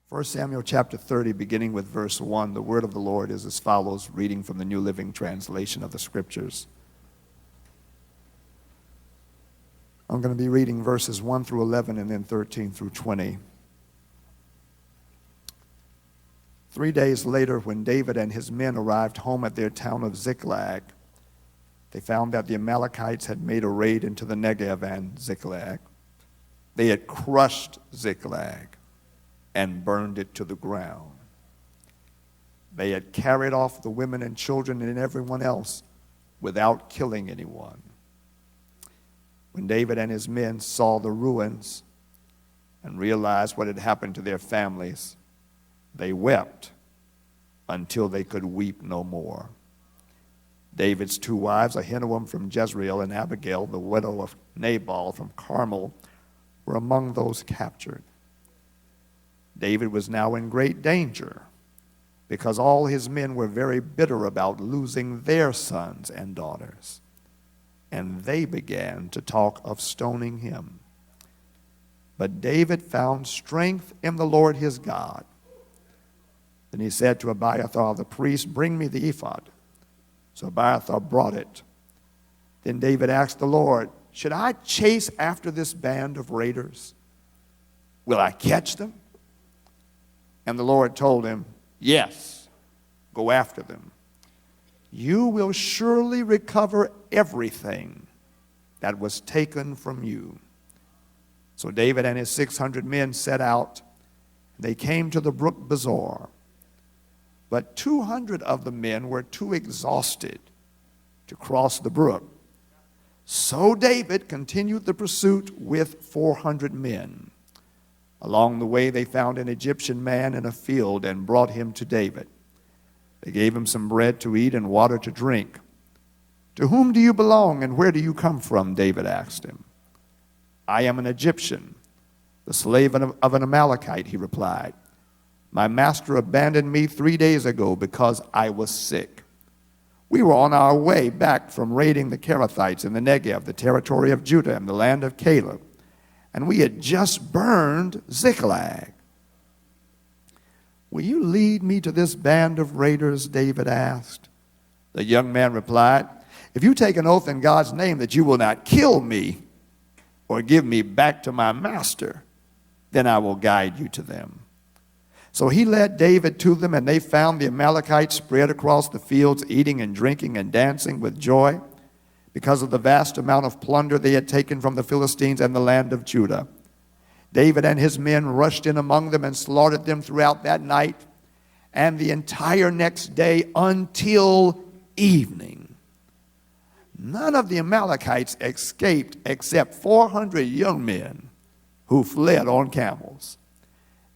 1 Samuel chapter 30, beginning with verse 1, the word of the Lord is as follows, reading from the New Living Translation of the Scriptures. I'm going to be reading verses 1 through 11 and then 13 through 20. 3 days later, when David and his men arrived home at their town of Ziklag, they found that the Amalekites had made a raid into the Negev and Ziklag. They had crushed Ziklag and burned it to the ground. They had carried off the women and children and everyone else without killing anyone. When David and his men saw the ruins and realized what had happened to their families, they wept until they could weep no more. David's two wives, Ahinoam from Jezreel and Abigail, the widow of Nabal from Carmel, were among those captured. David was now in great danger because all his men were very bitter about losing their sons and daughters, and they began to talk of stoning him. But David found strength in the Lord his God. Then he said to Abiathar the priest, "Bring me the ephod." So Abiathar brought it. Then David asked the Lord, "Should I chase after this band of raiders? Will I catch them?" And the Lord told him, "Yes, go after them. You will surely recover everything that was taken from you." So David and his 600 men set out. They came to the brook Besor. But 200 of the men were too exhausted to cross the brook. So David continued the pursuit with 400 men. Along the way, they found an Egyptian man in a field and brought him to David. They gave him some bread to eat and water to drink. "To whom do you belong and where do you come from?" David asked him. "I am an Egyptian, the slave of an Amalekite," he replied. "My master abandoned me 3 days ago because I was sick. We were on our way back from raiding the Kerethites in the Negev, the territory of Judah and the land of Caleb, and we had just burned Ziklag. Will you lead me to this band of raiders?" David asked. The young man replied, "If you take an oath in God's name that you will not kill me or give me back to my master, then I will guide you to them." So he led David to them, and they found the Amalekites spread across the fields, eating and drinking and dancing with joy because of the vast amount of plunder they had taken from the Philistines and the land of Judah. David and his men rushed in among them and slaughtered them throughout that night and the entire next day until evening. None of the Amalekites escaped except 400 young men who fled on camels.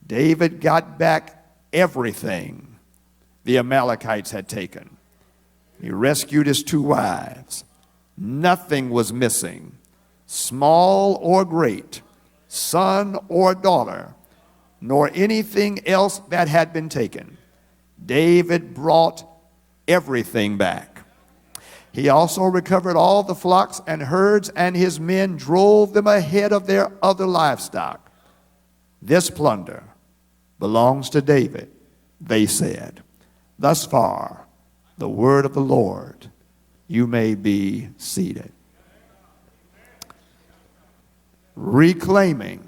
David got back everything the Amalekites had taken. He rescued his two wives. Nothing was missing, small or great, son or daughter, nor anything else that had been taken. David brought everything back. He also recovered all the flocks and herds, and his men drove them ahead of their other livestock. "This plunder belongs to David," they said. Thus far, the word of the Lord. You may be seated. Reclaiming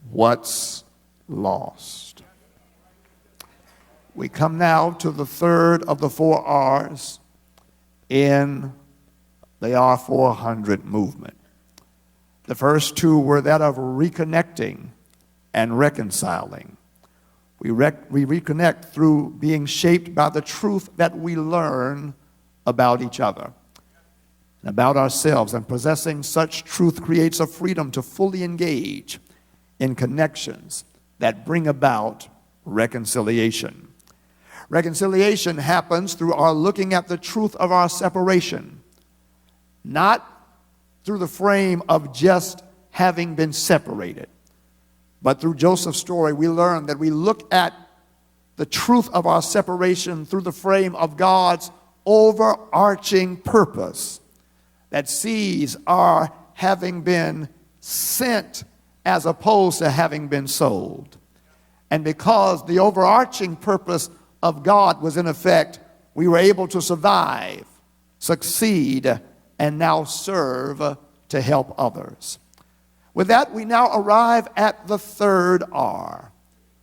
what's lost. We come now to the third of the 4 R's in the R400 movement. The first 2 were that of reconnecting and reconciling. We reconnect through being shaped by the truth that we learn about each other and about ourselves, and possessing such truth creates a freedom to fully engage in connections that bring about reconciliation. Reconciliation happens through our looking at the truth of our separation, not through the frame of just having been separated. But through Joseph's story, we learn that we look at the truth of our separation through the frame of God's overarching purpose that sees our having been sent as opposed to having been sold. And because the overarching purpose of God was in effect, we were able to survive, succeed, and now serve to help others. With that, we now arrive at the third R.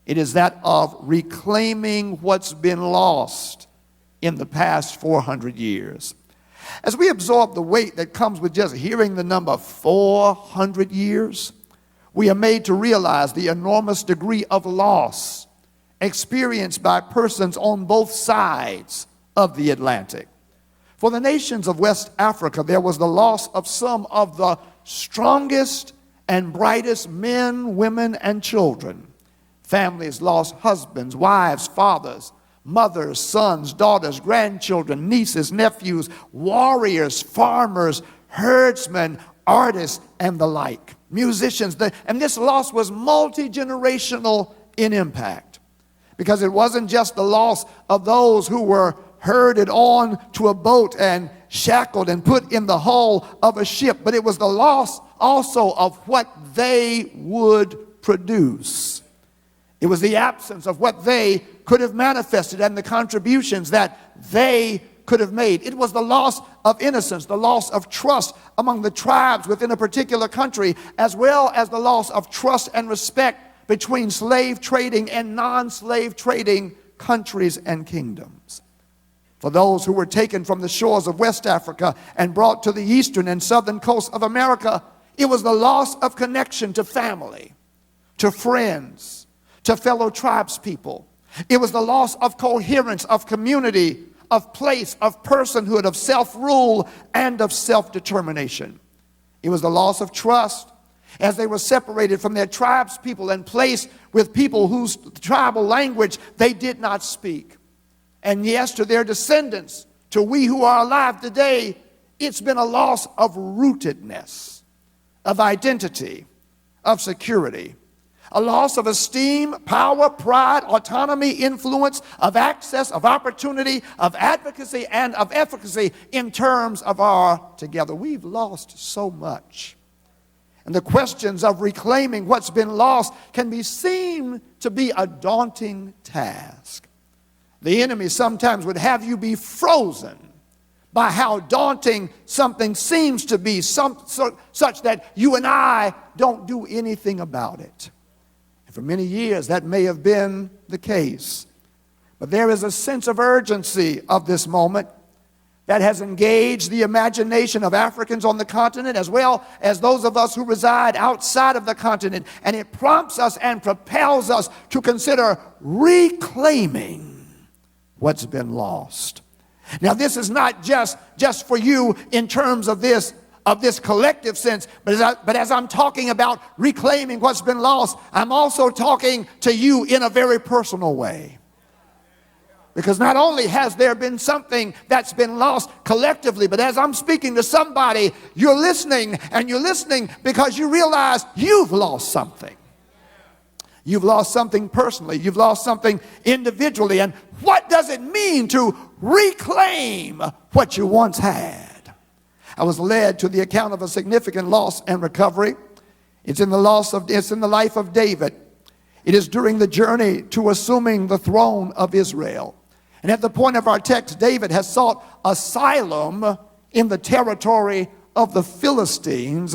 It is that of reclaiming what's been lost in the past 400 years. As we absorb the weight that comes with just hearing the number 400 years, we are made to realize the enormous degree of loss experienced by persons on both sides of the Atlantic. For the nations of West Africa, there was the loss of some of the strongest and brightest men, women, and children. Families lost husbands, wives, fathers, mothers, sons, daughters, grandchildren, nieces, nephews, warriors, farmers, herdsmen, artists, and the like. Musicians. And this loss was multi-generational in impact, because it wasn't just the loss of those who were herded on to a boat and shackled and put in the hull of a ship, but it was the loss also of what they would produce. It was the absence of what they could have manifested and the contributions that they could have made. It was the loss of innocence, the loss of trust among the tribes within a particular country, as well as the loss of trust and respect between slave trading and non-slave trading countries and kingdoms. For those who were taken from the shores of West Africa and brought to the eastern and southern coast of America, it was the loss of connection to family, to friends, to fellow tribespeople. It was the loss of coherence, of community, of place, of personhood, of self-rule, and of self-determination. It was the loss of trust as they were separated from their tribespeople and placed with people whose tribal language they did not speak. And yes, to their descendants, to we who are alive today, it's been a loss of rootedness, of identity, of security. A loss of esteem, power, pride, autonomy, influence, of access, of opportunity, of advocacy, and of efficacy in terms of our together. We've lost so much. And the questions of reclaiming what's been lost can be seen to be a daunting task. The enemy sometimes would have you be frozen by how daunting something seems to be, such that you and I don't do anything about it. For many years, that may have been the case. But there is a sense of urgency of this moment that has engaged the imagination of Africans on the continent, as well as those of us who reside outside of the continent. And it prompts us and propels us to consider reclaiming what's been lost. Now, this is not just for you in terms of this collective sense, but as I'm talking about reclaiming what's been lost, I'm also talking to you in a very personal way. Because not only has there been something that's been lost collectively, but as I'm speaking to somebody, you're listening, and you're listening because you realize you've lost something. You've lost something personally. You've lost something individually. And what does it mean to reclaim what you once had? I was led to the account of a significant loss and recovery. It's in the life of David. It is during the journey to assuming the throne of Israel. And at the point of our text, David has sought asylum in the territory of the Philistines.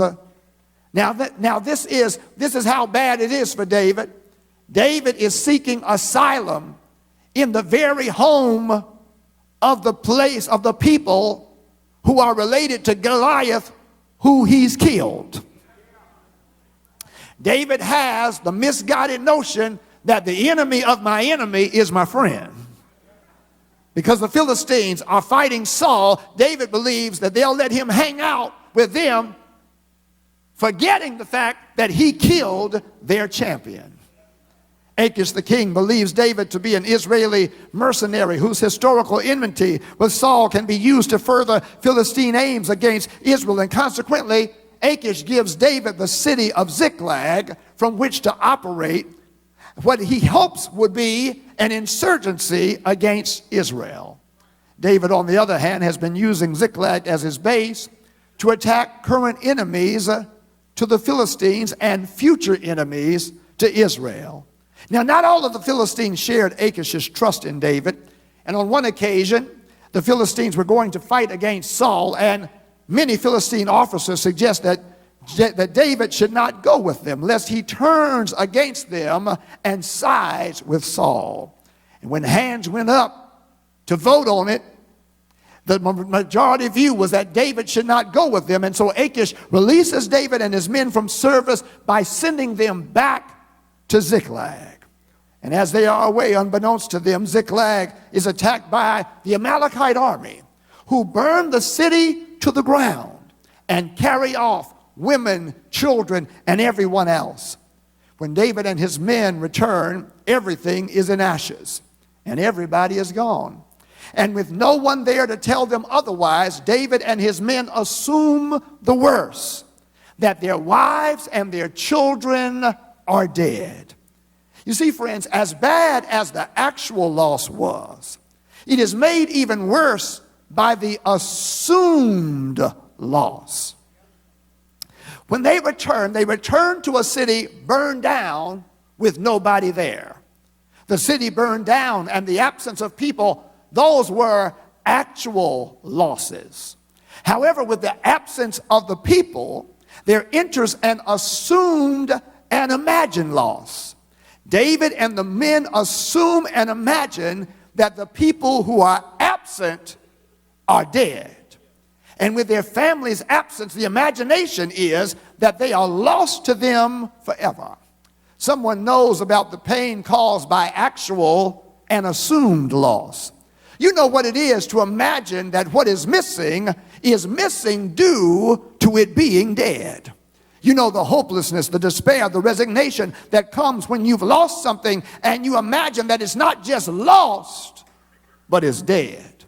Now this is how bad it is for David. David is seeking asylum in the very home of the place of the people who are related to Goliath, who he's killed. David has the misguided notion that the enemy of my enemy is my friend. Because the Philistines are fighting Saul, David believes that they'll let him hang out with them, forgetting the fact that he killed their champion. Achish the king believes David to be an Israeli mercenary whose historical enmity with Saul can be used to further Philistine aims against Israel. And consequently, Achish gives David the city of Ziklag from which to operate what he hopes would be an insurgency against Israel. David, on the other hand, has been using Ziklag as his base to attack current enemies to the Philistines and future enemies to Israel. Now, not all of the Philistines shared Achish's trust in David. And on one occasion, the Philistines were going to fight against Saul, and many Philistine officers suggest that David should not go with them, lest he turns against them and sides with Saul. And when hands went up to vote on it, the majority view was that David should not go with them. And so Achish releases David and his men from service by sending them back to Ziklag. And as they are away, unbeknownst to them, Ziklag is attacked by the Amalekite army, who burn the city to the ground and carry off women, children, and everyone else. When David and his men return, everything is in ashes, and everybody is gone. And with no one there to tell them otherwise, David and his men assume the worst, that their wives and their children are dead. You see, friends, as bad as the actual loss was, it is made even worse by the assumed loss. When they return to a city burned down with nobody there. The city burned down, and the absence of people, those were actual losses. However, with the absence of the people, there enters an assumed and imagined loss. David and the men assume and imagine that the people who are absent are dead. And with their family's absence, the imagination is that they are lost to them forever. Someone knows about the pain caused by actual and assumed loss. You know what it is to imagine that what is missing due to it being dead. You know the hopelessness, the despair, the resignation that comes when you've lost something and you imagine that it's not just lost, but it's dead.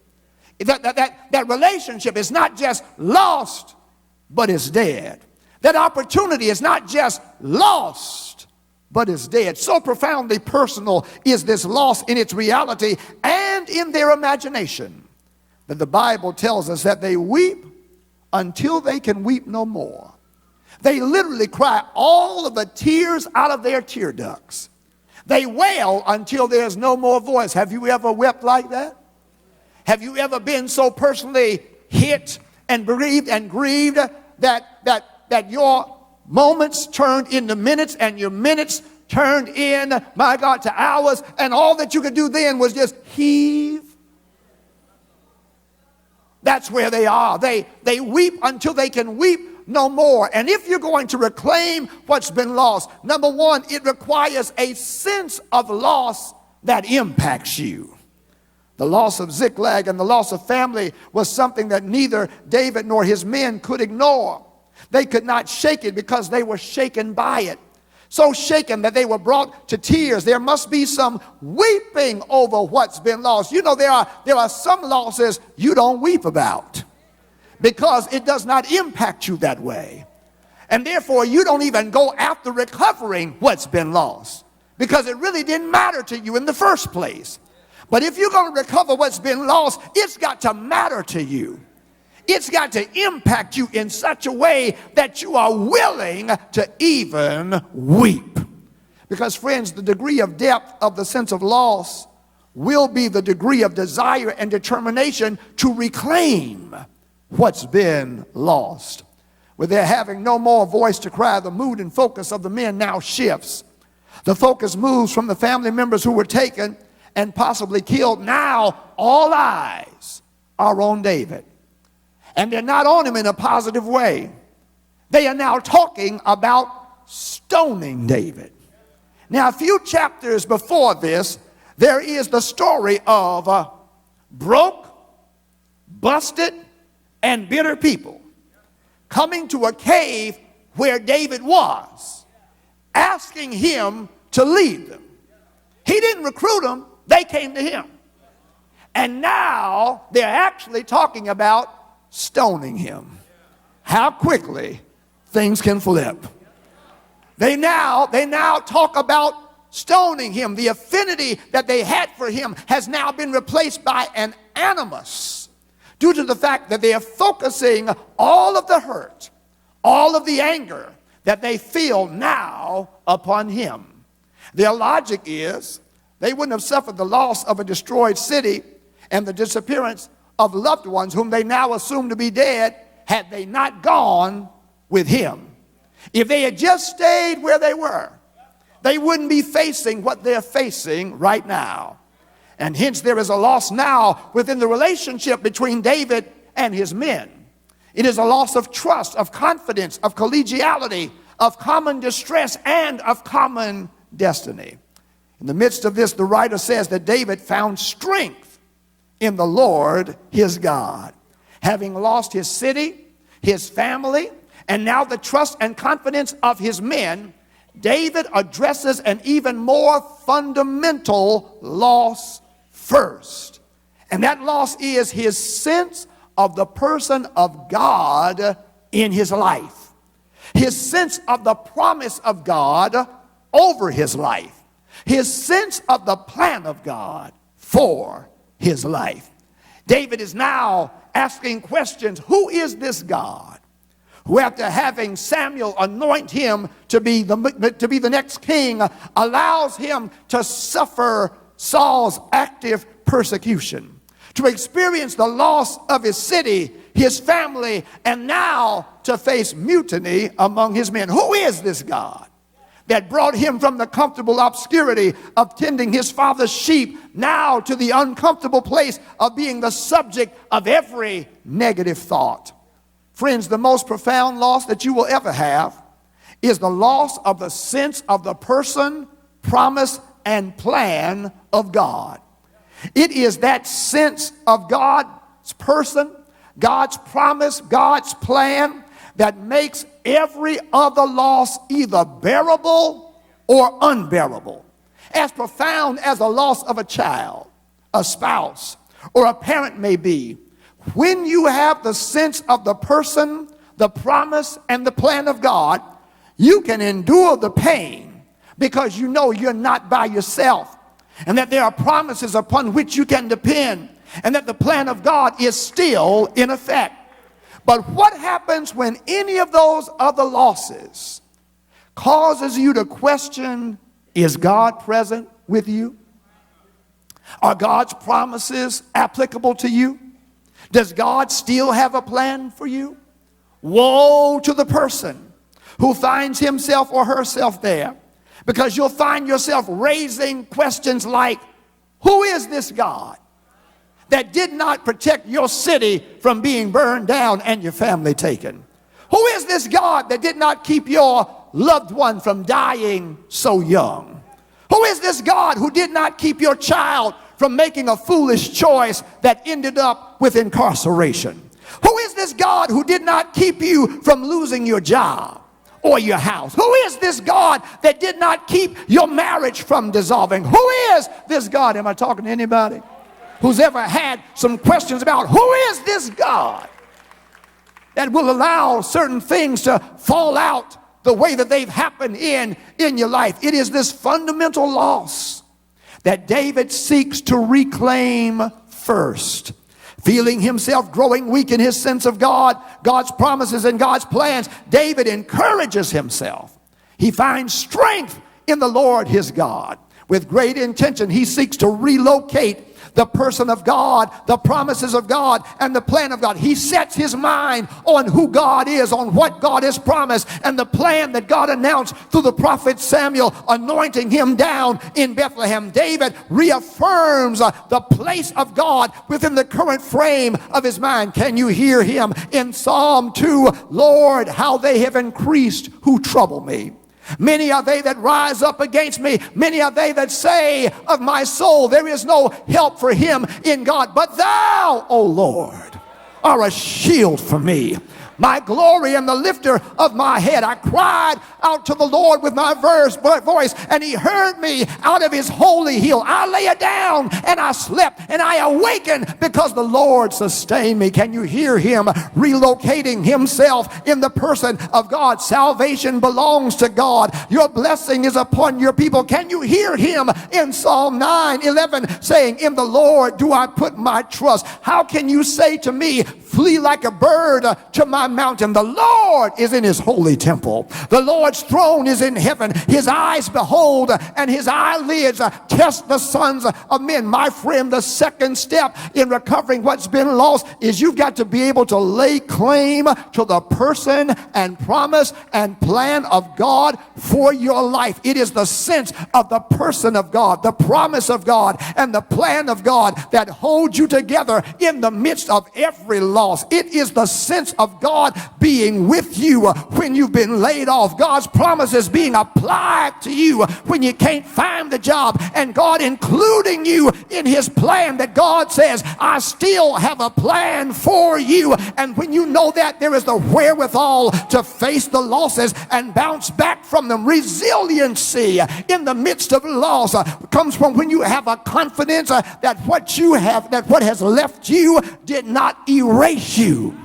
That relationship is not just lost, but it's dead. That opportunity is not just lost, but it's dead. So profoundly personal is this loss in its reality and in their imagination that the Bible tells us that they weep until they can weep no more. They literally cry all of the tears out of their tear ducts. They wail until there's no more voice. Have you ever wept like that? Have you ever been so personally hit and bereaved and grieved that your moments turned into minutes and your minutes turned in, my God, to hours, and all that you could do then was just heave? That's where they are. They weep until they can weep no more. And if you're going to reclaim what's been lost, number one, it requires a sense of loss that impacts you. The loss of Ziklag and the loss of family was something that neither David nor his men could ignore. They could not shake it because they were shaken by it. So shaken that they were brought to tears. There must be some weeping over what's been lost. You know, there are some losses you don't weep about because it does not impact you that way. And therefore, you don't even go after recovering what's been lost because it really didn't matter to you in the first place. But if you're going to recover what's been lost, it's got to matter to you. It's got to impact you in such a way that you are willing to even weep. Because, friends, the degree of depth of the sense of loss will be the degree of desire and determination to reclaim what's been lost. With there having no more voice to cry, the mood and focus of the men now shifts. The focus moves from the family members who were taken and possibly killed. Now all eyes are on David. And they're not on him in a positive way. They are now talking about stoning David. Now, a few chapters before this, there is the story of broke, busted, and bitter people coming to a cave where David was, asking him to lead them. He didn't recruit them. They came to him. And now they're actually talking about stoning him. How quickly things can flip. They now talk about stoning him. The affinity that they had for him has now been replaced by an animus due to the fact that they are focusing all of the hurt, all of the anger, that they feel now upon him. Their logic is they wouldn't have suffered the loss of a destroyed city and the disappearance of loved ones whom they now assume to be dead had they not gone with him. If they had just stayed where they were, they wouldn't be facing what they're facing right now. And hence there is a loss now within the relationship between David and his men. It is a loss of trust, of confidence, of collegiality, of common distress, and of common destiny. In the midst of this, the writer says that David found strength in the Lord his God. Having lost his city, his family, and now the trust and confidence of his men, David addresses an even more fundamental loss first. And that loss is his sense of the person of God in his life. His sense of the promise of God over his life. His sense of the plan of God for his life. David is now asking questions. Who is this God who, after having Samuel anoint him to be the next king, allows him to suffer Saul's active persecution, to experience the loss of his city, his family, and now to face mutiny among his men? Who is this God that brought him from the comfortable obscurity of tending his father's sheep now to the uncomfortable place of being the subject of every negative thought? Friends, the most profound loss that you will ever have is the loss of the sense of the person, promise, and plan of God. It is that sense of God's person, God's promise, God's plan that makes every other loss either bearable or unbearable. As profound as a loss of a child, a spouse, or a parent may be, when you have the sense of the person, the promise, and the plan of God, you can endure the pain because you know you're not by yourself, and that there are promises upon which you can depend, and that the plan of God is still in effect. But what happens when any of those other losses causes you to question, is God present with you? Are God's promises applicable to you? Does God still have a plan for you? Woe to the person who finds himself or herself there, because you'll find yourself raising questions like, who is this God that did not protect your city from being burned down and your family taken? Who is this God that did not keep your loved one from dying so young? Who is this God who did not keep your child from making a foolish choice that ended up with incarceration? Who is this God who did not keep you from losing your job or your house? Who is this God that did not keep your marriage from dissolving? Who is this God? Am I talking to anybody who's ever had some questions about who is this God that will allow certain things to fall out the way that they've happened in your life? It is this fundamental loss that David seeks to reclaim first. Feeling himself growing weak in his sense of God, God's promises, and God's plans, David encourages himself. He finds strength in the Lord his God. With great intention, he seeks to relocate the person of God, the promises of God, and the plan of God. He sets his mind on who God is, on what God has promised, and the plan that God announced through the prophet Samuel, anointing him down in Bethlehem. David reaffirms the place of God within the current frame of his mind. Can you hear him in Psalm 2? Lord, how they have increased who trouble me. Many are they that rise up against me. Many are they that say of my soul, there is no help for him in God. But thou, O Lord, are a shield for me, my glory and the lifter of my head. I cried out to the Lord with my voice, and he heard me out of his holy hill. I lay down and I slept, and I awakened because the Lord sustained me. Can you hear him relocating himself in the person of God? Salvation belongs to God. Your blessing is upon your people. Can you hear him in Psalm 9:11 saying, in the Lord do I put my trust? How can you say to me, flee like a bird to my mountain. The Lord is in his holy temple. The Lord's throne is in heaven. His eyes behold, and his eyelids test the sons of men. My friend, the second step in recovering what's been lost is you've got to be able to lay claim to the person and promise and plan of God for your life. It is the sense of the person of God, the promise of God, and the plan of God that holds you together in the midst of every loss. It is the sense of God being with you when you've been laid off. God's promises being applied to you when you can't find the job, and God including you in his plan, that God says, I still have a plan for you. And when you know that, there is the wherewithal to face the losses and bounce back from them. Resiliency in the midst of loss comes from when you have a confidence that what you have, that what has left you did not erase you.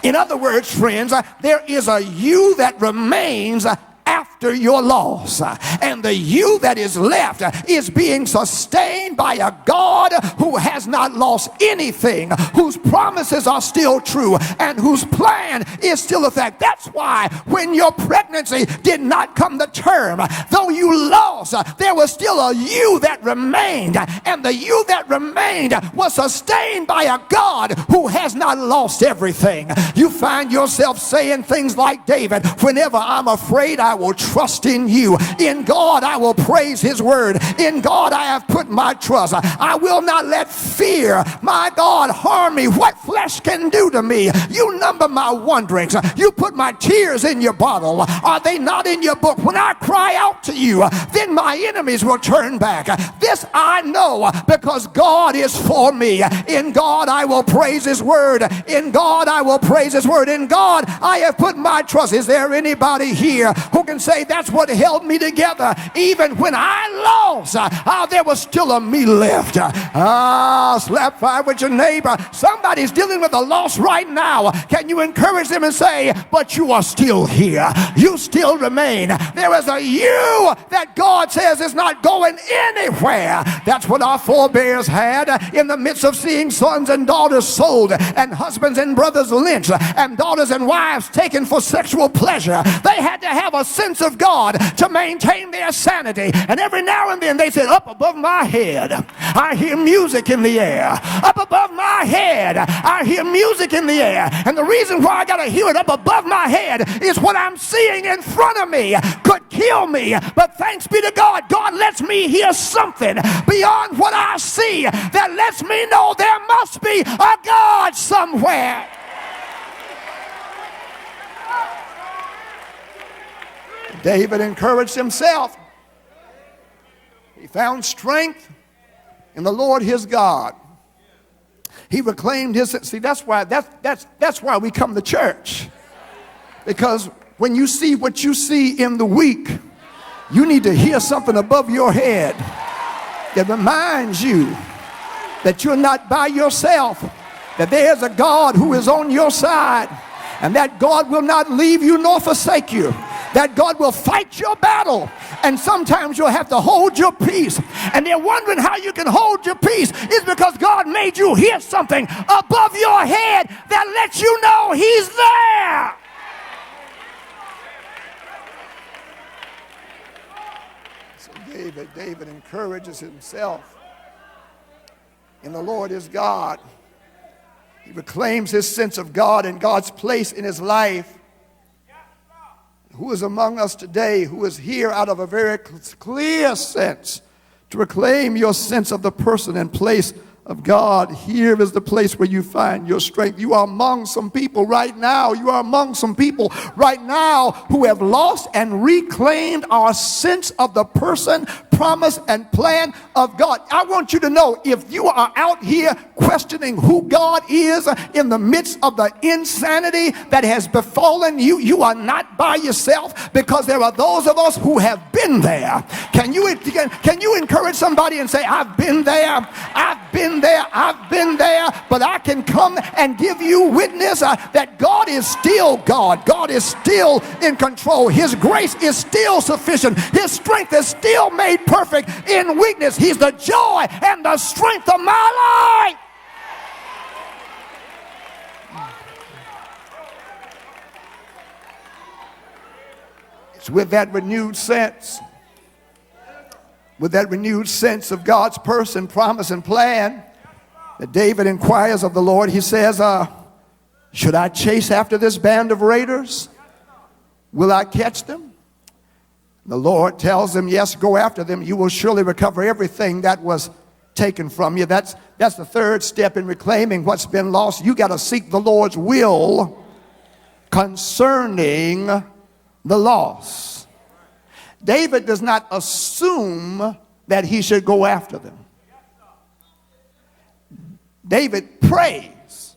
In other words, friends, there is a you that remains after your loss, and the you that is left is being sustained by a God who has not lost anything, whose promises are still true, and whose plan is still a fact. That's why when your pregnancy did not come to term, though you lost, there was still a you that remained, and the you that remained was sustained by a God who has not lost everything. You find yourself saying things like David, whenever I'm afraid, I will trust in you. In God I will praise his word. In God I have put my trust. I will not let fear, my God, harm me. What flesh can do to me? You number my wanderings. You put my tears in your bottle. Are they not in your book? When I cry out to you, then my enemies will turn back. This I know, because God is for me. In God I will praise his word. In God I will praise his word. In God I have put my trust. Is there anybody here who can say that's what held me together? Even when I lost, there was still a me left. Slap five with your neighbor. Somebody's dealing with a loss right now. Can you encourage them and say, but you are still here. You still remain. There is a you that God says is not going anywhere. That's what our forebears had in the midst of seeing sons and daughters sold, and husbands and brothers lynched, and daughters and wives taken for sexual pleasure. They had to have a sense of God to maintain their sanity. And every now and then they said, up above my head I hear music in the air. Up above my head I hear music in the air. And the reason why I gotta hear it up above my head is what I'm seeing in front of me could kill me, but thanks be to God, God lets me hear something beyond what I see that lets me know there must be a God somewhere. David encouraged himself. He found strength in the Lord his God. He reclaimed his. See, that's why we come to church. Because when you see what you see in the week, you need to hear something above your head that reminds you that you're not by yourself, that there's a God who is on your side, and that God will not leave you nor forsake you. That God will fight your battle, and sometimes you'll have to hold your peace. And they're wondering how you can hold your peace. It's because God made you hear something above your head that lets you know he's there. So David encourages himself in the Lord his God. He reclaims his sense of God and God's place in his life. Who is among us today who is here out of a very clear sense to reclaim your sense of the person and place of God? Here is the place where you find your strength. You are among some people right now. You are among some people right now who have lost and reclaimed our sense of the person, promise, and plan of God. I want you to know, if you are out here questioning who God is in the midst of the insanity that has befallen you, you are not by yourself, because there are those of us who have been there. Can you encourage somebody and say, I've been there, I've been there, I've been there, but I can come and give you witness that God is still God. God is still in control. His grace is still sufficient. His strength is still made perfect in weakness. He's the joy and the strength of my life. It's with that renewed sense of God's person, promise, and plan that David inquires of the Lord. He says, should I chase after this band of raiders? Will I catch them? The Lord tells him, yes, go after them. You will surely recover everything that was taken from you. That's the third step in reclaiming what's been lost. You got to seek the Lord's will concerning the loss. David does not assume that he should go after them. David prays.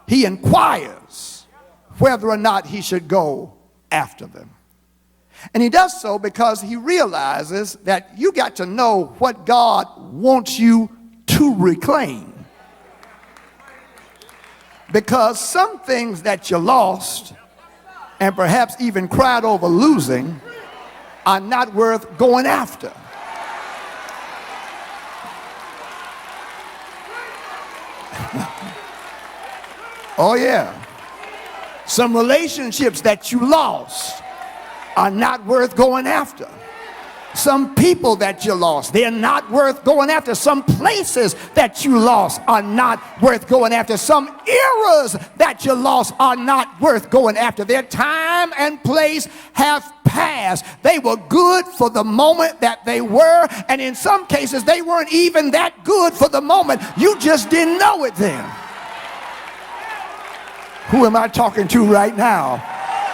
He inquires whether or not he should go after them. And he does so because he realizes that you got to know what God wants you to reclaim. Because some things that you lost and perhaps even cried over losing are not worth going after. Oh yeah. Some relationships that you lost are not worth going after. Some people that you lost, they're not worth going after. Some places that you lost are not worth going after. Some eras that you lost are not worth going after. Their time and place have passed. They were good for the moment that they were, and in some cases they weren't even that good for the moment. You just didn't know it then. Who am I talking to right now?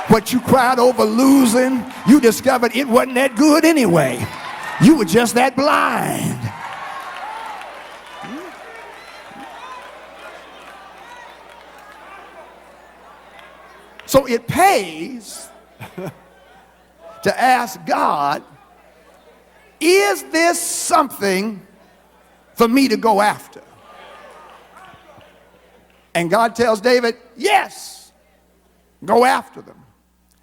What you cried over losing, you discovered it wasn't that good anyway. You were just that blind. So it pays to ask God, is this something for me to go after? And God tells David, yes, go after them.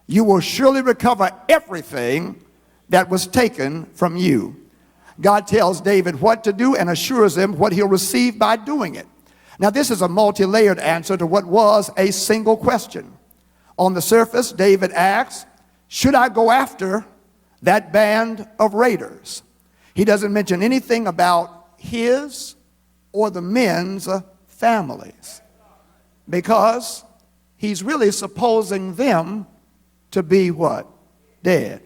You will surely recover everything that was taken from you. God tells David what to do and assures him what he'll receive by doing it. Now, this is a multi-layered answer to what was a single question. On the surface, David asks, should I go after that band of raiders? He doesn't mention anything about his or the men's families, because he's really supposing them to be what? Dead.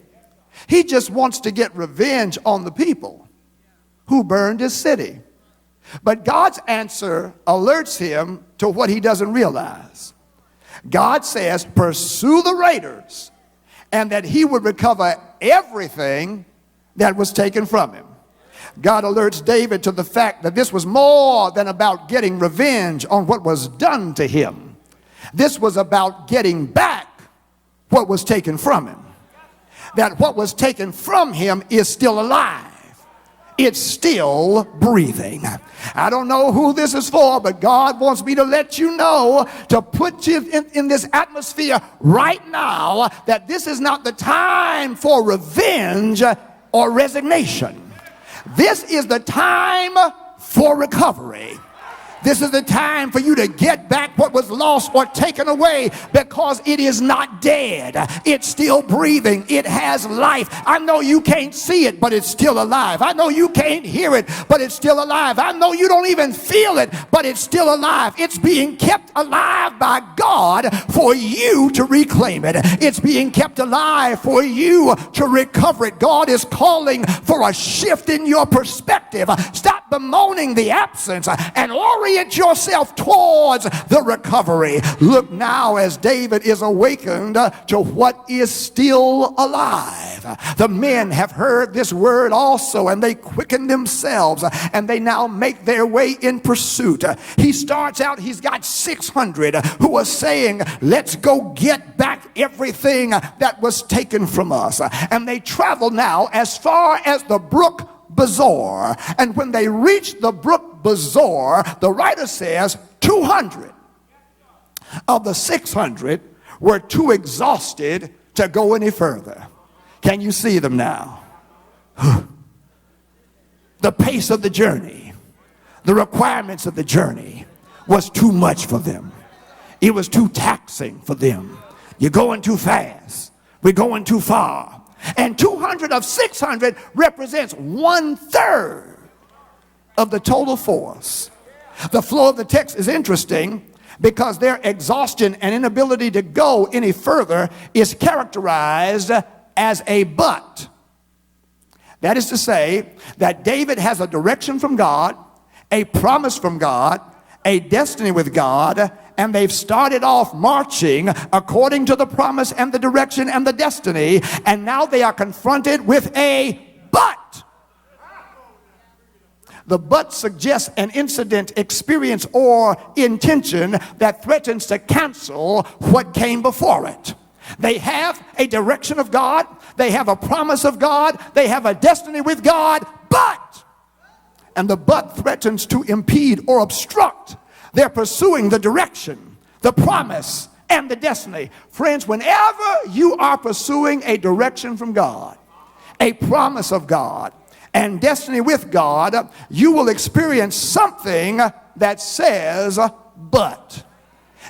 He just wants to get revenge on the people who burned his city. But God's answer alerts him to what he doesn't realize. God says, pursue the raiders, and that he would recover everything that was taken from him. God alerts David to the fact that this was more than about getting revenge on what was done to him. This was about getting back what was taken from him. That what was taken from him is still alive. It's still breathing. I don't know who this is for, but God wants me to let you know, to put you in this atmosphere right now, that this is not the time for revenge or resignation. This is the time for recovery. This is the time for you to get back what was lost or taken away, because it is not dead. It's still breathing. It has life. I know you can't see it, but it's still alive. I know you can't hear it, but it's still alive. I know you don't even feel it, but it's still alive. It's being kept alive by God for you to reclaim it. It's being kept alive for you to recover it. God is calling for a shift in your perspective. Stop bemoaning the absence and orient yourself towards the recovery. Look now as David is awakened to what is still alive. The men have heard this word also, and they quicken themselves, and they now make their way in pursuit. He starts out, he's got 600 who are saying, let's go get back everything that was taken from us. And they travel now as far as the brook Besor. And when they reach the brook Besor, the writer says 200 of the 600 were too exhausted to go any further. Can you see them now? The pace of the journey, the requirements of the journey was too much for them. It was too taxing for them. You're going too fast. We're going too far. And 200 of 600 represents 1/3 of the total force. The flow of the text is interesting because their exhaustion and inability to go any further is characterized as a but. That is to say that David has a direction from God, a promise from God, a destiny with God, and they've started off marching according to the promise and the direction and the destiny, and now they are confronted with a but. The but suggests an incident, experience, or intention that threatens to cancel what came before it. They have a direction of God, they have a promise of God, they have a destiny with God, but, and the but threatens to impede or obstruct their pursuing the direction, the promise, and the destiny. Friends, whenever you are pursuing a direction from God, a promise of God, and destiny with God, you will experience something that says but.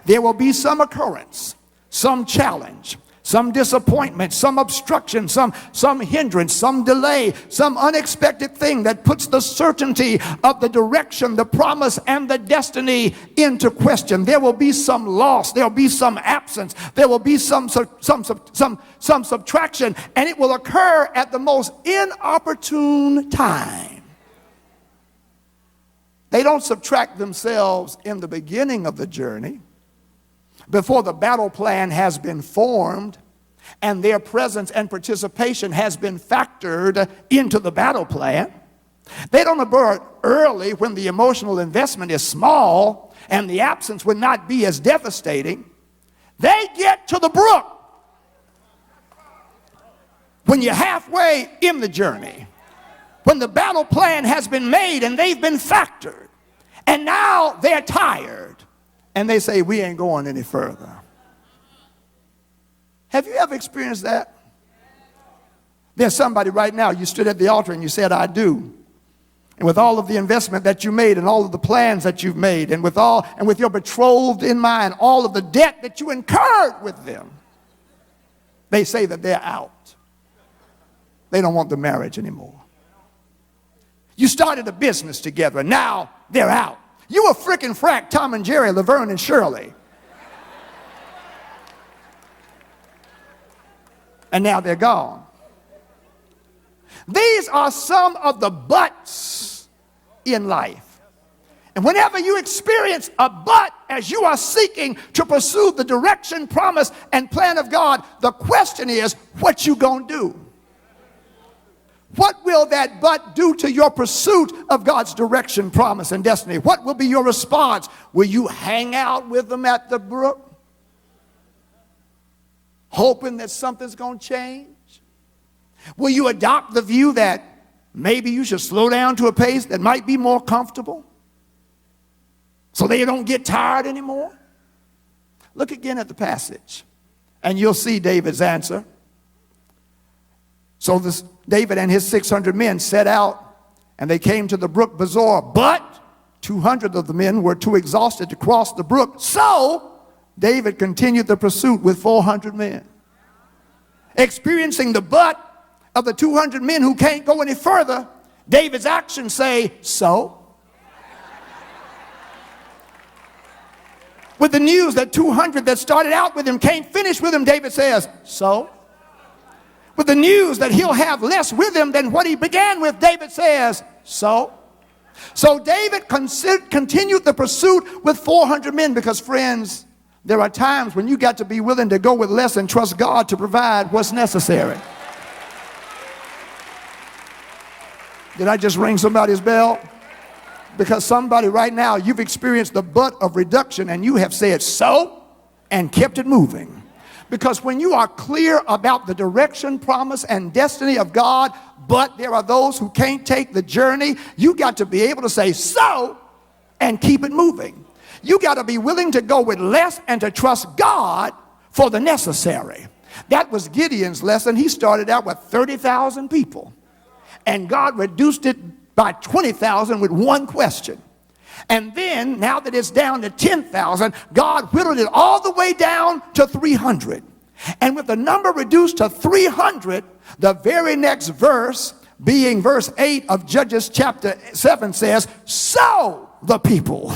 There will be some occurrence, some challenge, some disappointment, some obstruction, some hindrance, some delay, some unexpected thing that puts the certainty of the direction, the promise, and the destiny into question. There will be some loss, there will be some absence, there will be some subtraction, and it will occur at the most inopportune time. They don't subtract themselves in the beginning of the journey, before the battle plan has been formed and their presence and participation has been factored into the battle plan. They don't abort early when the emotional investment is small and the absence would not be as devastating. They get to the brook when you're halfway in the journey, when the battle plan has been made and they've been factored, and now they're tired. And they say, we ain't going any further. Have you ever experienced that? There's somebody right now, you stood at the altar and you said, I do. And with all of the investment that you made and all of the plans that you've made and with your betrothed in mind, all of the debt that you incurred with them, they say that they're out. They don't want the marriage anymore. You started a business together and now they're out. You were frickin' frack, Tom and Jerry, Laverne and Shirley. And now they're gone. These are some of the buts in life. And whenever you experience a but as you are seeking to pursue the direction, promise, and plan of God, the question is, what you gonna do? What will that but do to your pursuit of God's direction, promise, and destiny? What will be your response? Will you hang out with them at the brook, hoping that something's going to change? Will you adopt the view that maybe you should slow down to a pace that might be more comfortable so they don't get tired anymore? Look again at the passage, and you'll see David's answer. So David and his 600 men set out, and they came to the brook Besor, but 200 of the men were too exhausted to cross the brook. So David continued the pursuit with 400 men. Experiencing the but of the 200 men who can't go any further, David's actions say, so? With the news that 200 that started out with him can't finish with him, David says, so? With the news that he'll have less with him than what he began with, David says, so? So David continued the pursuit with 400 men because, friends, there are times when you got to be willing to go with less and trust God to provide what's necessary. Did I just ring somebody's bell? Because somebody right now, you've experienced the butt of reduction and you have said so and kept it moving. Because when you are clear about the direction, promise, and destiny of God, but there are those who can't take the journey, you got to be able to say so and keep it moving. You got to be willing to go with less and to trust God for the necessary. That was Gideon's lesson. He started out with 30,000 people, and God reduced it by 20,000 with one question. And then, now that it's down to 10,000, God whittled it all the way down to 300. And with the number reduced to 300, The very next verse, being verse 8 of Judges chapter 7, says, so the people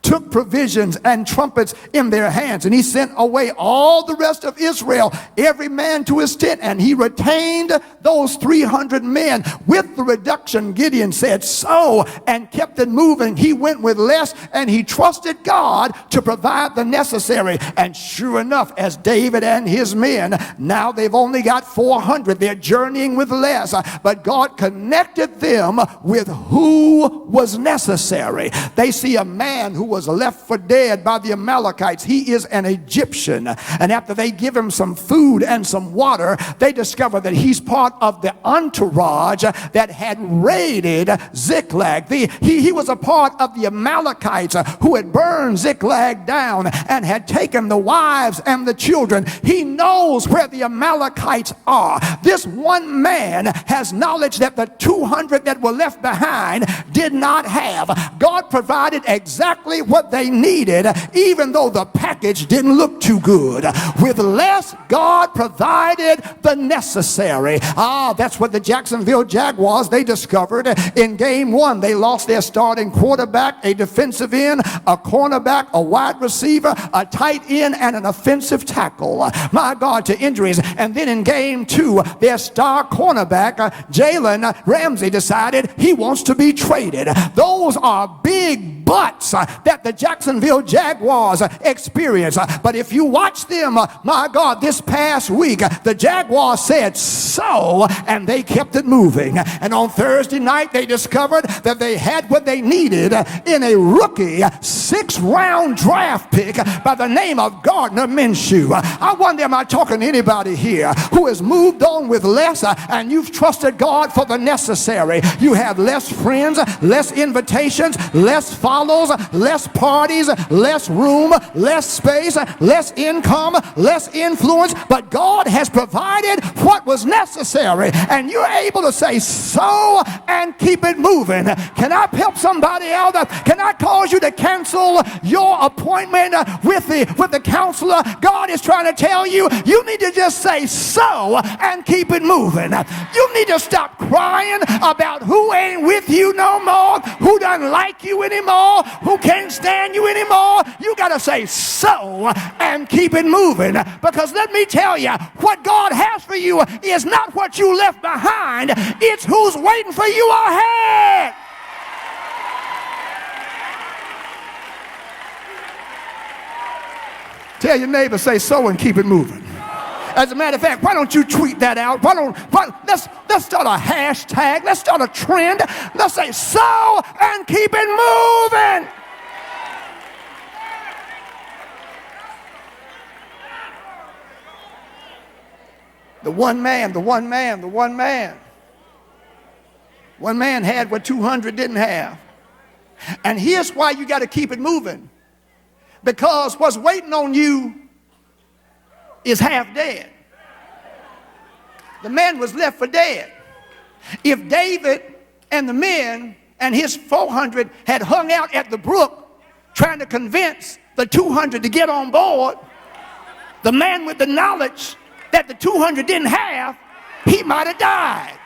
took provisions and trumpets in their hands, and he sent away all the rest of Israel, every man to his tent, and he retained those 300 men. With the reduction, Gideon said, so, and kept it moving. He went with less, and he trusted God to provide the necessary. And sure enough, as David and his men, now they've only got 400. They're journeying with less, but God connected them with who was necessary. They see a man who was left for dead by the Amalekites. He is an Egyptian. And after they give him some food and some water, they discover that he's part of the entourage that had raided Ziklag. He was a part of the Amalekites who had burned Ziklag down and had taken the wives and the children. He knows where the Amalekites are. This one man has knowledge that the 200 that were left behind did not have. God provided exactly what they needed, even though the package didn't look too good. With less, God provided the necessary. That's what the Jacksonville Jaguars, they discovered in game one. They lost their starting quarterback, a defensive end, a cornerback, a wide receiver, a tight end, and an offensive tackle. My God, to injuries. And then in game two, their star cornerback, Jalen Ramsey, decided he wants to be traded. Those are big buts that the Jacksonville Jaguars experience. But if you watch them, my God, this past week, the Jaguars said so, and they kept it moving. And on Thursday night, they discovered that they had what they needed in a rookie 6th-round draft pick by the name of Gardner Minshew. I wonder, am I talking to anybody here who has moved on with less and you've trusted God for the necessary? You have less friends, less invitations, less follows, less parties, less room, less space, less income, less influence, but God has provided what was necessary, and you're able to say so and keep it moving. Can I help somebody out? Can I cause you to cancel your appointment with the counselor? God is trying to tell you, you need to just say so and keep it moving. You need to stop crying about who ain't with you no more, who doesn't like you anymore, who can't stand you anymore. You got to say so and keep it moving, because let me tell you, what God has for you is not what you left behind, it's who's waiting for you ahead. Tell your neighbor, say so and keep it moving. As a matter of fact, why don't you tweet that out? Let's start a hashtag. Let's start a trend. Let's say so and keep it moving. The one man. One man had what 200 didn't have. And here's why you got to keep it moving. Because what's waiting on you is half dead. The man was left for dead. If David and the men and his 400 had hung out at the brook trying to convince the 200 to get on board, the man with the knowledge that the 200 didn't have, he might have died.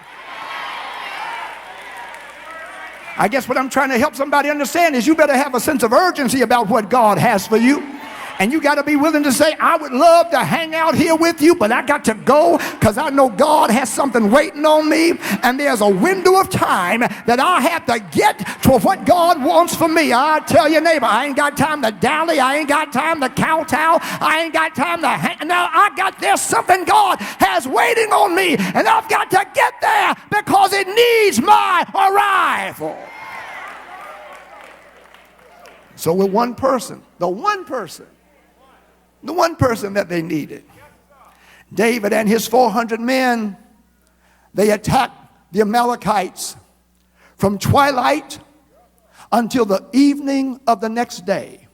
I guess what I'm trying to help somebody understand is you better have a sense of urgency about what God has for you. And you got to be willing to say, I would love to hang out here with you, but I got to go because I know God has something waiting on me. And there's a window of time that I have to get to what God wants for me. I tell your neighbor, I ain't got time to dally. I ain't got time to kowtow. I ain't got time to hang. Now there's something God has waiting on me, and I've got to get there because it needs my arrival. So with one person, the one person that they needed, David and his 400 men, they attacked the Amalekites from twilight until the evening of the next day.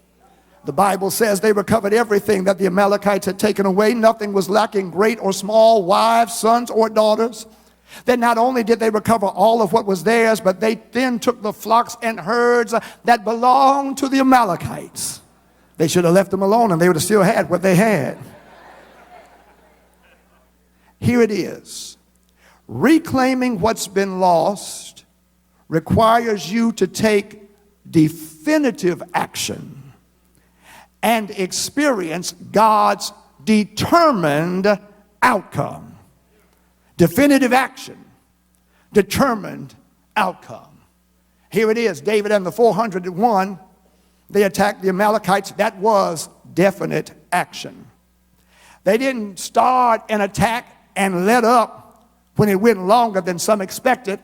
The Bible says they recovered everything that the Amalekites had taken away. Nothing was lacking, great or small, wives, sons, or daughters. Then not only did they recover all of what was theirs, but they then took the flocks and herds that belonged to the Amalekites. They should have left them alone and they would have still had what they had. Here it is. Reclaiming what's been lost requires you to take definitive action and experience God's determined outcome. Definitive action, determined outcome. Here it is, David and the 401, they attacked the Amalekites. That was definite action. They didn't start an attack and let up when it went longer than some expected.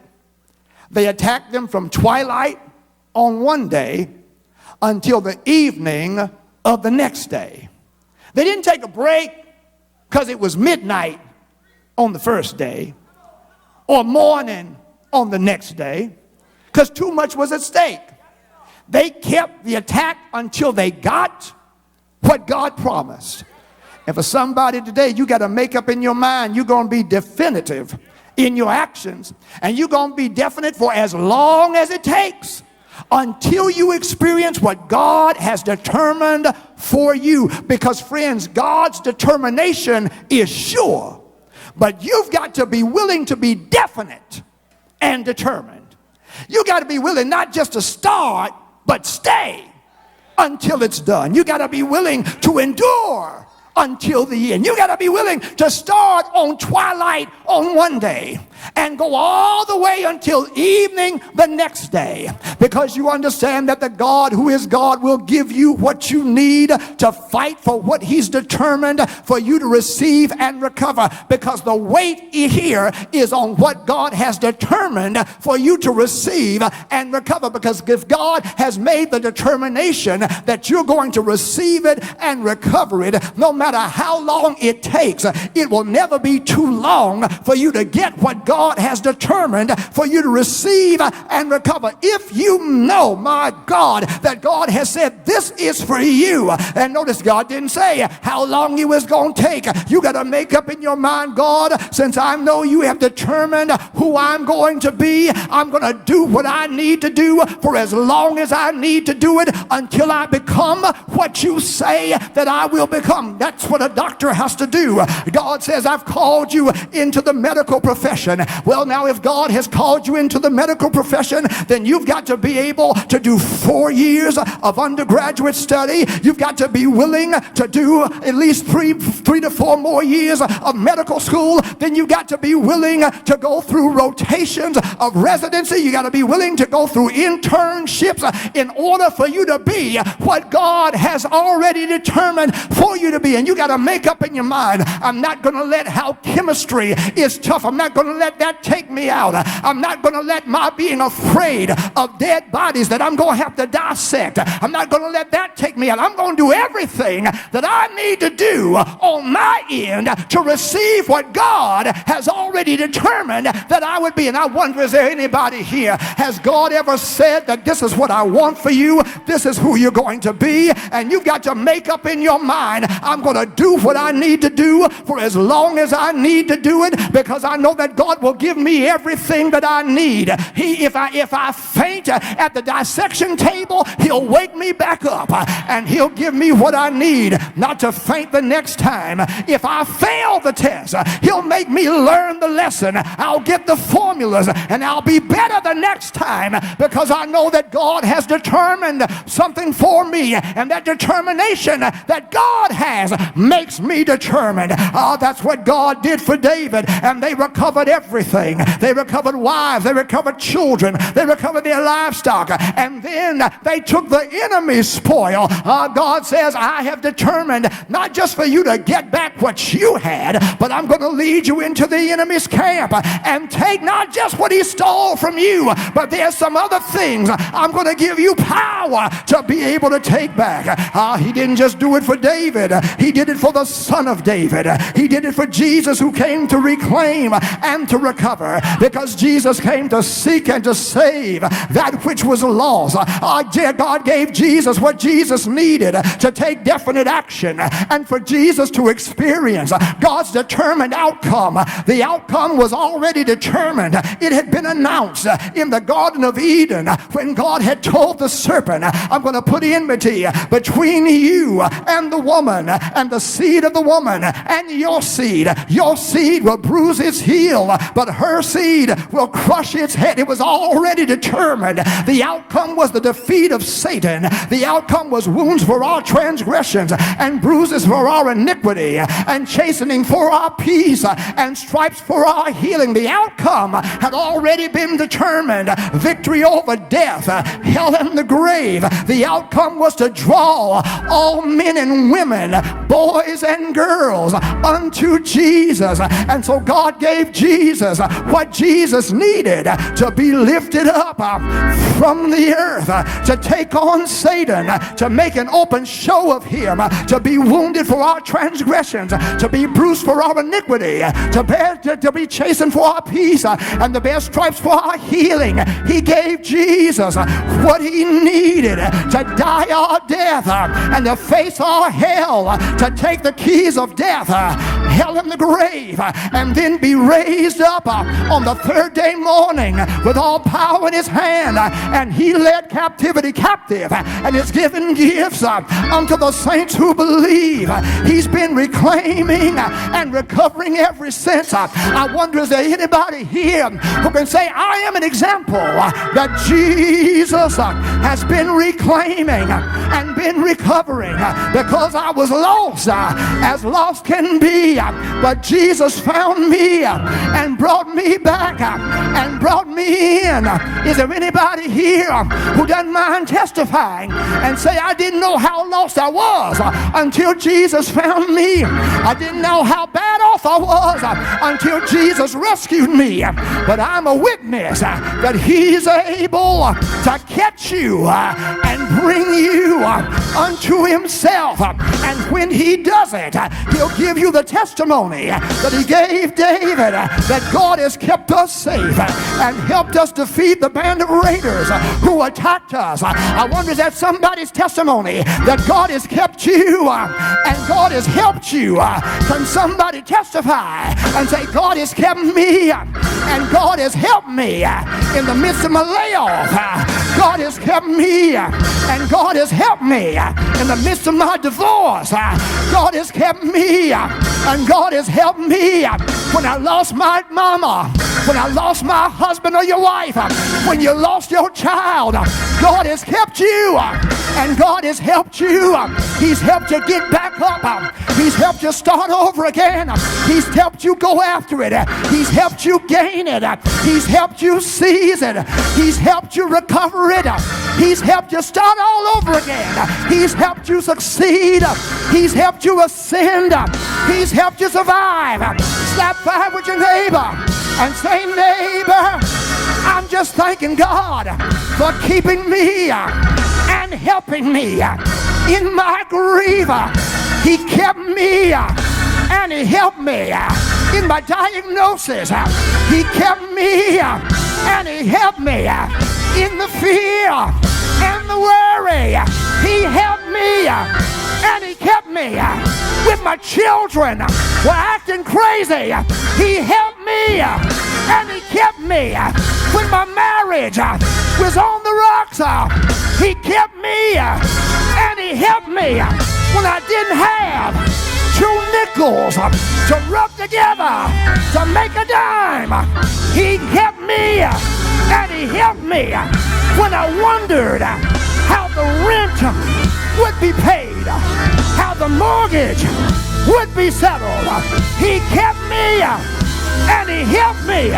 They attacked them from twilight on one day until the evening of the next day. They didn't take a break because it was midnight on the first day or morning on the next day, because too much was at stake. They kept the attack until they got what God promised. And for somebody today, you got to make up in your mind, you're going to be definitive in your actions, and you're going to be definite for as long as it takes until you experience what God has determined for you. Because friends, God's determination is sure, but you've got to be willing to be definite and determined. You got to be willing not just to start, but stay until it's done. You got to be willing to endure until the end. You got to be willing to start on twilight on one day and go all the way until evening the next day, because you understand that the God who is God will give you what you need to fight for what he's determined for you to receive and recover, because the weight here is on what God has determined for you to receive and recover. Because if God has made the determination that you're going to receive it and recover it, no matter how long it takes, it will never be too long for you to get what God has determined for you to receive and recover. If you know, my God, that God has said this is for you, and notice God didn't say how long it was going to take. You got to make up in your mind, God, since I know you have determined who I'm going to be, I'm going to do what I need to do for as long as I need to do it until I become what you say that I will become. That's what a doctor has to do. God says, I've called you into the medical profession. Well, now if God has called you into the medical profession, then you've got to be able to do 4 years of undergraduate study. You've got to be willing to do at least three to 4 more years of medical school. Then you've got to be willing to go through rotations of residency. You got to be willing to go through internships in order for you to be what God has already determined for you to be. And you got to make up in your mind, I'm not going to let how chemistry is tough, I'm not going to let that take me out. I'm not going to let my being afraid of dead bodies that I'm going to have to dissect, I'm not going to let that take me out. I'm going to do everything that I need to do on my end to receive what God has already determined that I would be. And I wonder, is there anybody here, has God ever said that this is what I want for you, this is who you're going to be? And you've got to make up in your mind, I'm going to do what I need to do for as long as I need to do it, because I know that God will give me everything that I need. If I faint at the dissection table, he'll wake me back up and he'll give me what I need not to faint the next time. If I fail the test, he'll make me learn the lesson. I'll get the formulas and I'll be better the next time, because I know that God has determined something for me, and that determination that God has makes me determined. That's what God did for David, and they recovered everything. They recovered wives, they recovered children, they recovered their livestock, and then they took the enemy's spoil. God says, I have determined not just for you to get back what you had, but I'm going to lead you into the enemy's camp and take not just what he stole from you, but there's some other things I'm going to give you power to be able to take back. He didn't just do it for David, he did it for the son of David. He did it for Jesus, who came to reclaim and to recover, because Jesus came to seek and to save that which was lost. God gave Jesus what Jesus needed to take definite action and for Jesus to experience God's determined outcome. The outcome was already determined. It had been announced in the Garden of Eden when God had told the serpent, I'm going to put enmity between you and the woman, and the seed of the woman and your seed. Your seed will bruise his heel, but her seed will crush its head. It was already determined. The outcome was the defeat of Satan. The outcome was wounds for our transgressions and bruises for our iniquity and chastening for our peace and stripes for our healing. The outcome had already been determined. Victory over death, hell, and the grave. The outcome was to draw all men and women, boys and girls, unto Jesus. And so God gave Jesus what Jesus needed to be lifted up from the earth, to take on Satan, to make an open show of him, to be wounded for our transgressions, to be bruised for our iniquity, to be chastened for our peace, and to bear stripes for our healing. He gave Jesus what he needed to die our death and to face our hell, to take the keys of death, hell, and the grave, and then be raised up on the third day morning with all power in his hand. And he led captivity captive and has given gifts unto the saints who believe. He's been reclaiming and recovering ever since. I wonder, is there anybody here who can say, I am an example that Jesus has been reclaiming and been recovering, because I was lost, as lost can be, but Jesus found me and brought me back and brought me in. Is there anybody here who doesn't mind testifying and say, I didn't know how lost I was until Jesus found me. I didn't know how bad off I was until Jesus rescued me. But I'm a witness that he's able to catch you and bring you unto himself. And when he does it, he'll give you the testimony that he gave David, that God has kept us safe and helped us defeat the band of raiders who attacked us. I wonder, is that somebody's testimony that God has kept you and God has helped you? Can somebody testify and say, God has kept me and God has helped me in the midst of my layoff? God has kept me and God has helped me in the midst of my divorce. God has kept me and God has helped me when I lost my mama, when I lost my husband or your wife, when you lost your child. God has kept you and God has helped you. He's helped you get back up. He's helped you start over again. He's helped you go after it. He's helped you gain it. He's helped you seize it. He's helped you recover it. He's helped you start all over again. He's helped you succeed. He's helped you ascend. He's helped you survive. Slap five with your neighbor and say, neighbor, I'm just thanking God for keeping me and helping me in my grief. He kept me and he helped me in my diagnosis. He kept me and he helped me in the fear and the worry. He helped me and he kept me with my children were acting crazy. He helped me and he kept me when my marriage was on the rocks. He kept me and he helped me when I didn't have 2 nickels to rub together to make a dime. He kept me and he helped me when I wondered how the rent would be paid, how the mortgage would be settled. He kept me and he helped me.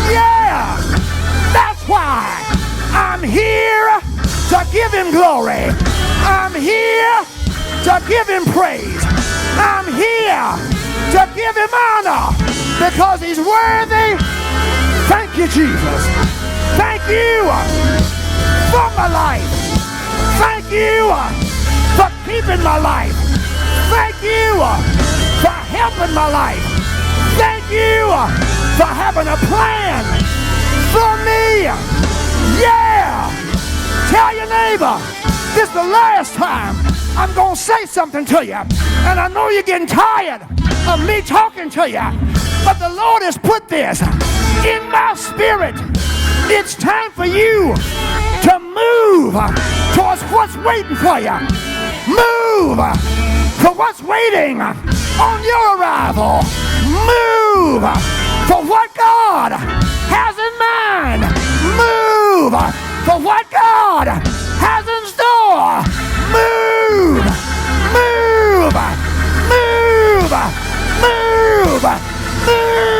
Yeah, that's why I'm here to give him glory. I'm here to give him praise. I'm here to give him honor because he's worthy. Thank you, Jesus. Thank you for my life. Thank you for keeping my life. Thank you for helping my life. Thank you for having a plan for me. Yeah. Tell your neighbor, this is the last time I'm going to say something to you. And I know you're getting tired of me talking to you, but the Lord has put this in my spirit. It's time for you to move towards what's waiting for you. Move for what's waiting on your arrival. Move for for what God has in mind. Move for what God has in store. Move, move, move, move, move.